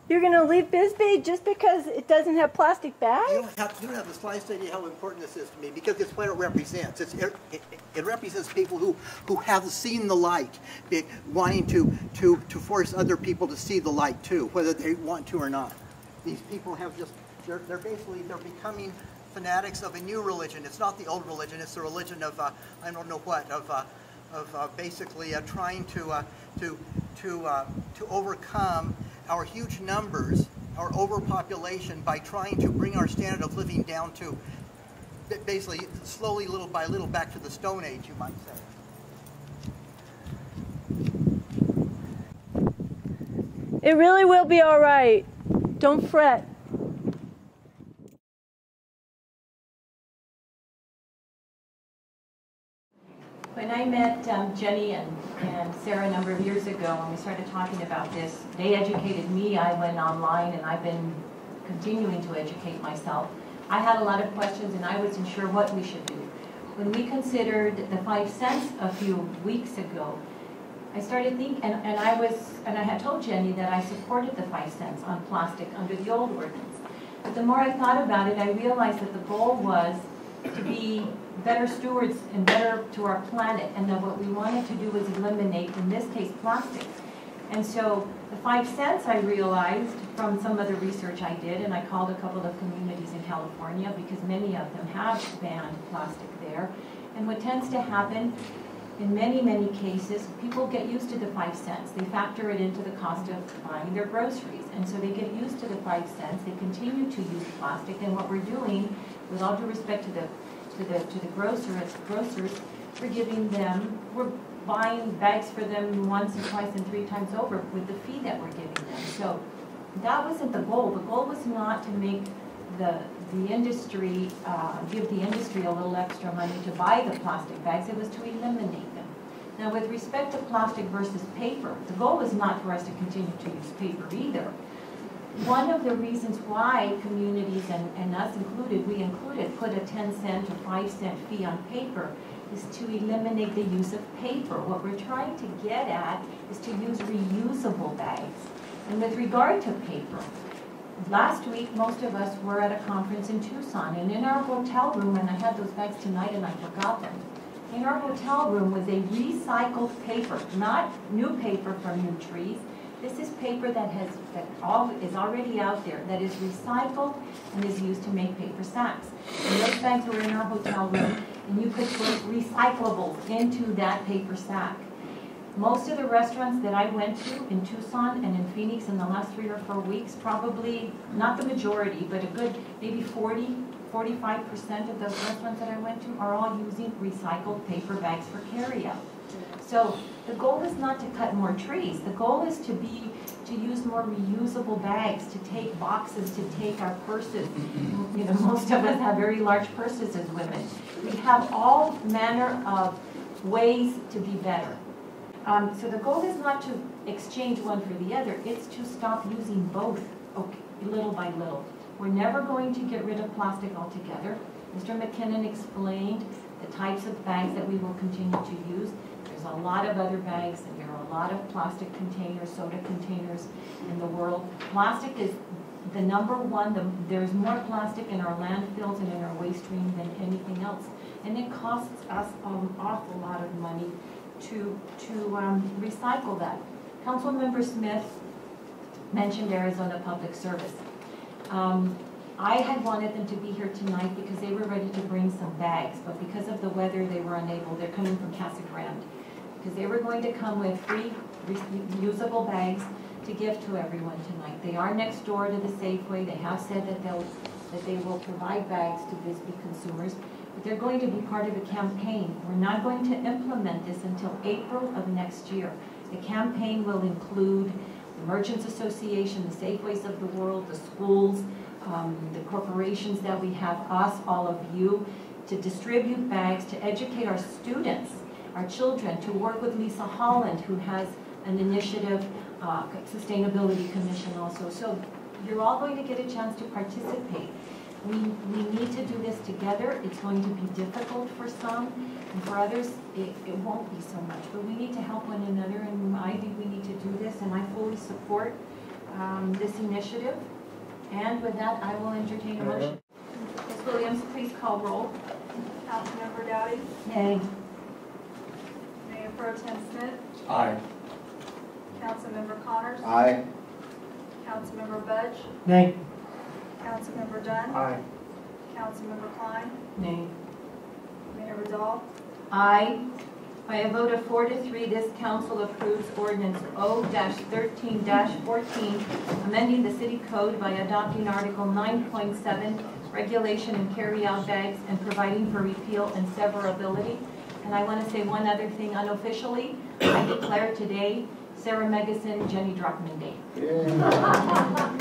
You're going to leave Bisbee just because it doesn't have plastic bags? You don't have the slightest idea how important this is to me, because it's what it represents. It represents people who have seen the light, wanting to force other people to see the light too, whether they want to or not. These people have just, they're becoming fanatics of a new religion. It's not the old religion, it's the religion of, I don't know what, of basically trying to overcome our huge numbers, our overpopulation, by trying to bring our standard of living down to basically slowly, little by little, back to the Stone Age, you might say. It really will be all right. Don't fret. When I met Jenny and Sarah a number of years ago, and we started talking about this, they educated me. I went online, and I've been continuing to educate myself. I had a lot of questions, and I wasn't sure what we should do. When we considered the 5 cents a few weeks ago, I started thinking, and I had told Jenny that I supported the 5 cents on plastic under the old ordinance. But the more I thought about it, I realized that the goal was to be better stewards and better to our planet, and that what we wanted to do was eliminate, in this case, plastic. And so the 5 cents, I realized from some of the research I did, and I called a couple of communities in California because many of them have banned plastic there. And what tends to happen in many, many cases, people get used to the 5 cents. They factor it into the cost of buying their groceries. And so they get used to the 5 cents. They continue to use plastic. And what we're doing, with all due respect to the grocers, we're buying bags for them once and twice and 3 times over with the fee that we're giving them. So that wasn't the goal. The goal was not to make the industry, give the industry a little extra money to buy the plastic bags. It was to eliminate them. Now, with respect to plastic versus paper, the goal is not for us to continue to use paper either. One of the reasons why communities, and us included, put a 10-cent or 5-cent fee on paper is to eliminate the use of paper. What we're trying to get at is to use reusable bags. And with regard to paper, last week most of us were at a conference in Tucson, and in our hotel room, and I had those bags tonight and I forgot them, in our hotel room was a recycled paper, not new paper from new trees. This is paper that is already out there, that is recycled and is used to make paper sacks. And those bags were in our hotel room, and you could put recyclables into that paper sack. Most of the restaurants that I went to in Tucson and in Phoenix in the last 3 or 4 weeks, probably, not the majority, but a good maybe 45% of those restaurants that I went to are all using recycled paper bags for carryout. So the goal is not to cut more trees. The goal is to use more reusable bags, to take boxes, to take our purses. You know, most of us have very large purses as women. We have all manner of ways to be better. So the goal is not to exchange one for the other. It's to stop using both, little by little. We're never going to get rid of plastic altogether. Mr. McKinnon explained the types of bags that we will continue to use. There's a lot of other bags, and there are a lot of plastic containers, soda containers in the world. Plastic is the number one. There's more plastic in our landfills and in our waste stream than anything else. And it costs us an awful lot of money to recycle that. Councilmember Smith mentioned Arizona Public Service. I had wanted them to be here tonight because they were ready to bring some bags, but because of the weather, they were unable. They're coming from Casa Grande, because they were going to come with 3 reusable bags to give to everyone tonight. They are next door to the Safeway. They have said that they will provide bags to Bisbee consumers, but they're going to be part of a campaign. We're not going to implement this until April of next year. The campaign will include the Merchants Association, the Safeways of the world, the schools, the corporations that we have, us, all of you, to distribute bags, to educate our students, our children, to work with Lisa Holland, who has an initiative, Sustainability Commission also. So you're all going to get a chance to participate. We need to do this together. It's going to be difficult for some, and for others it won't be so much. But we need to help one another, and I think we need to do this, and I fully support this initiative. And with that, I will entertain a motion. Ms. Williams, please call roll. Councilmember Dowdy, Nay. Mayor Pro Tem Smith, Aye. Councilmember Connors, Aye. Councilmember Budge, Nay. Councilmember Dunn, Aye. Councilmember Klein, Nay. Mayor Badal, Aye. By a vote of 4 to 3, this council approves ordinance O-13-14, amending the city code by adopting Article 9.7, regulation and carry-out bags, and providing for repeal and severability. And I want to say one other thing unofficially. I declare today Sarah Megason Jenny Druckman Day. Yeah.